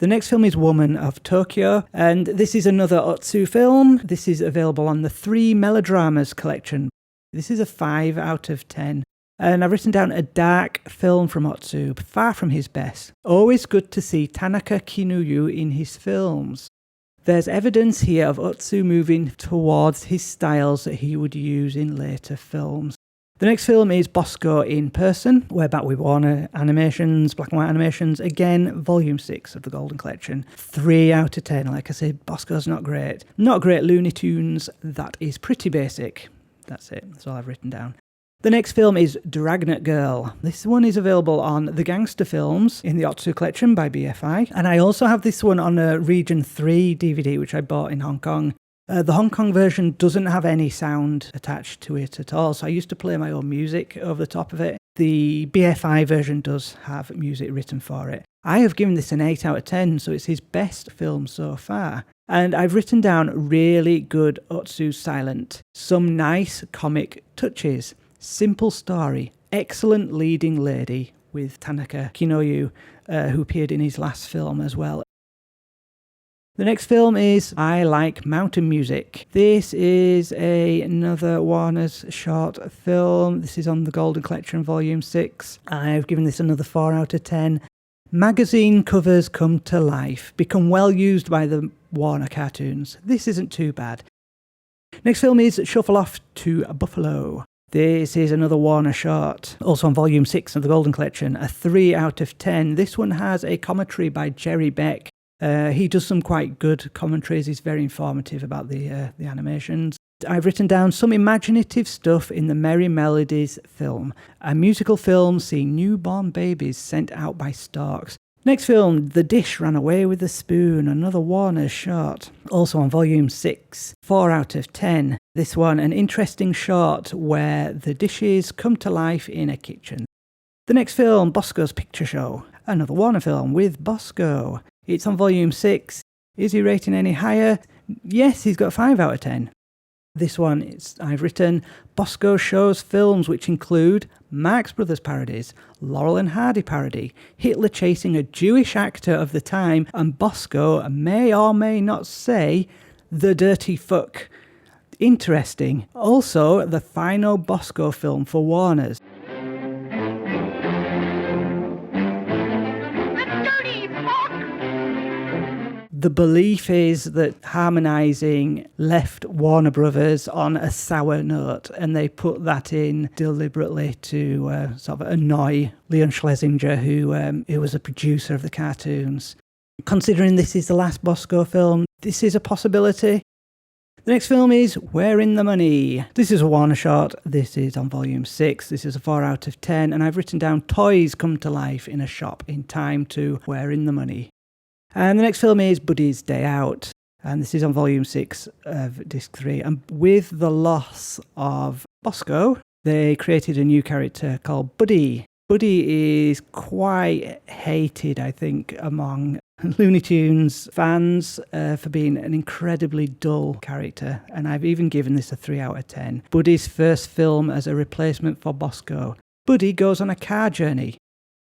The next film is Woman of Tokyo, and this is another Otsu film. This is available on the 3 Melodramas collection. This is a 5 out of 10. And I've written down a dark film from Otsu, far from his best. Always good to see Tanaka Kinuyu in his films. There's evidence here of Otsu moving towards his styles that he would use in later films. The next film is Bosko in Person. We're back with Warner Animations, Black and White Animations. Again, Volume 6 of the Golden Collection. 3 out of 10. Like I said, Bosko's not great. Not great Looney Tunes. That is pretty basic. That's it. That's all I've written down. The next film is Dragnet Girl. This one is available on the Gangster Films in the Otsu collection by BFI. And I also have this one on a Region 3 DVD, which I bought in Hong Kong. The Hong Kong version doesn't have any sound attached to it at all, so I used to play my own music over the top of it. The BFI version does have music written for it. I have given this an 8 out of 10, so it's his best film so far. And I've written down really good Otsu silent, some nice comic touches, simple story, excellent leading lady with Tanaka Kinoyu, who appeared in his last film as well. The next film is I Like Mountain Music. This is another Warner's short film. This is on the Golden Collection Volume 6. I've given this another 4 out of 10. Magazine covers come to life, become well used by the Warner cartoons. This isn't too bad. Next film is Shuffle Off to Buffalo. This is another Warner short, also on Volume 6 of the Golden Collection, a 3 out of 10. This one has a commentary by Jerry Beck. He does some quite good commentaries. He's very informative about the animations. I've written down some imaginative stuff in the Merry Melodies film, a musical film seeing newborn babies sent out by storks. Next film, The Dish Ran Away with the Spoon, another Warner short, also on Volume 6, 4 out of 10. This one, an interesting short where the dishes come to life in a kitchen. The next film, Bosko's Picture Show, another Warner film with Bosko. It's on Volume 6. Is he rating any higher? Yes, he's got 5 out of 10. This one, I've written, Bosko shows films which include Marx Brothers parodies, Laurel and Hardy parody, Hitler chasing a Jewish actor of the time, and Bosko may or may not say, the dirty fuck. Interesting. Also, the final Bosko film for Warner's. The belief is that harmonising left Warner Brothers on a sour note, and they put that in deliberately to sort of annoy Leon Schlesinger, who was a producer of the cartoons. Considering this is the last Bosko film, this is a possibility. The next film is Where in the Money. This is a Warner short. This is on Volume 6. This is a 4 out of 10, and I've written down toys come to life in a shop in time to Where in the Money. And the next film is Buddy's Day Out, and this is on Volume 6 of Disc 3. And with the loss of Bosko, they created a new character called Buddy. Buddy is quite hated, I think, among Looney Tunes fans for being an incredibly dull character, and I've even given this a 3 out of 10. Buddy's first film as a replacement for Bosko. Buddy goes on a car journey.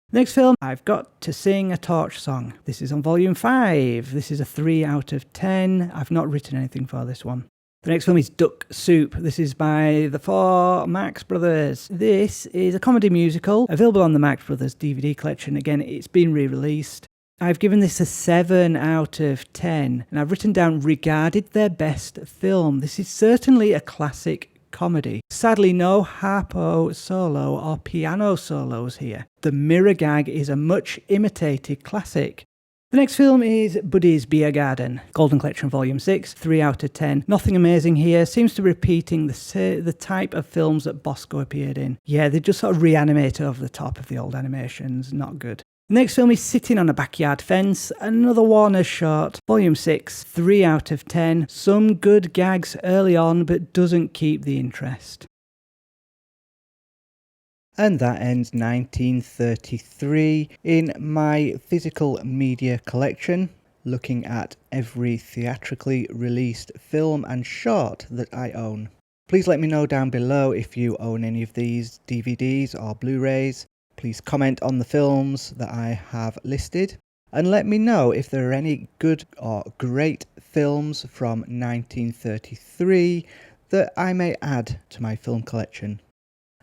Next film, I've Got to Sing a Torch Song. This is on Volume 5. This is a 3 out of 10. I've not written anything for this one. The next film is Duck Soup. This is by the 4 Marx Brothers. This is a comedy musical, available on the Marx Brothers DVD collection. Again, it's been re-released. I've given this a 7 out of 10, and I've written down regarded their best film. This is certainly a classic comedy. Sadly, no harpo solo or piano solos here. The mirror gag is a much imitated classic. The next film is Buddy's Beer Garden, Golden Collection Volume 6, 3 out of 10. Nothing amazing here. Seems to be repeating the type of films that Bosko appeared in. Yeah, they just sort of reanimate over the top of the old animations. Not good. The next film is Sittin on a Backyard Fence, another Warner short, Volume 6, 3 out of 10. Some good gags early on, but doesn't keep the interest. And that ends 1933 in my physical media collection, looking at every theatrically released film and short that I own. Please let me know down below if you own any of these DVDs or Blu-rays. Please comment on the films that I have listed. and let me know if there are any good or great films from 1933 that I may add to my film collection.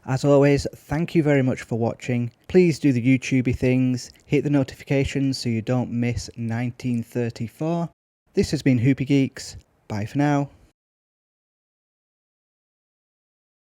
As always, thank you very much for watching. Please do the YouTubey things, hit the notifications so you don't miss 1934. This has been Hoopy Geeks. Bye for now.